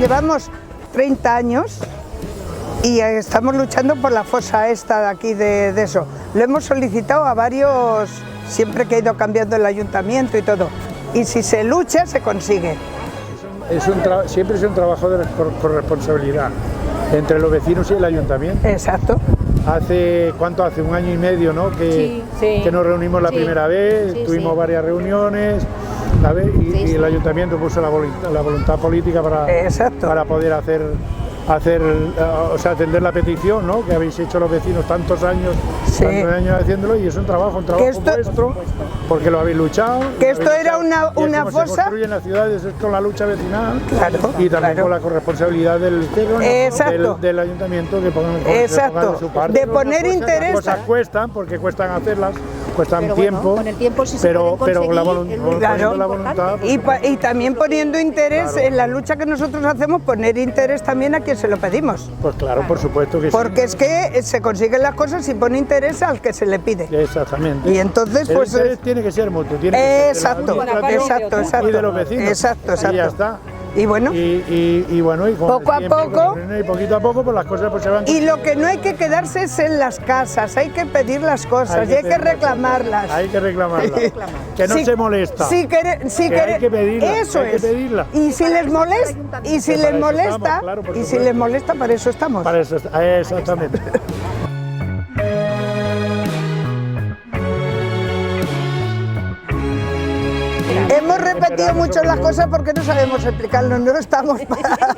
Llevamos 30 años y estamos luchando por la fosa esta de aquí de eso. Lo hemos solicitado a varios, siempre que ha ido cambiando el ayuntamiento y todo. Y si se lucha, se consigue. Siempre es un trabajo de corresponsabilidad entre los vecinos y el ayuntamiento. Exacto. ¿Cuánto hace? Un año y medio, ¿no? Que nos reunimos la primera vez, tuvimos varias reuniones, ¿sabes? Y el ayuntamiento puso la voluntad política para poder atender la petición, ¿no? Que habéis hecho los vecinos tantos años haciéndolo, y es un trabajo vuestro, porque lo habéis luchado. Que esto era una fosa. Se construye en las ciudades, es con la lucha vecinal, y también con la corresponsabilidad del ayuntamiento que pongan de su parte. De poner interés. Las cosas cuestan, porque cuestan hacerlas, cuestan tiempo, bueno, con el tiempo sí pero con la voluntad. Y también poniendo interés en la lucha que nosotros hacemos, poner interés también a quien se lo pedimos. Pues claro, por supuesto que sí. Porque es que se consiguen las cosas si pone interés al que se le pide. Exactamente. Y entonces el pues interés tiene que ser mutuo, tiene que ser exacto, y de los vecinos. Exacto. Y ya está. Y bueno, y poco a poco, y poquito a poco, pues las cosas pues se van. Y lo que no hay que quedarse es en las casas, hay que pedir las cosas y hay que reclamarlas. Hay que reclamarlas. Que no se molesta. Hay que pedirlas. Eso es. Y si les molesta, para eso estamos. Para eso, exactamente. Hemos repetido mucho las cosas porque no sabemos explicarlo, no estamos para...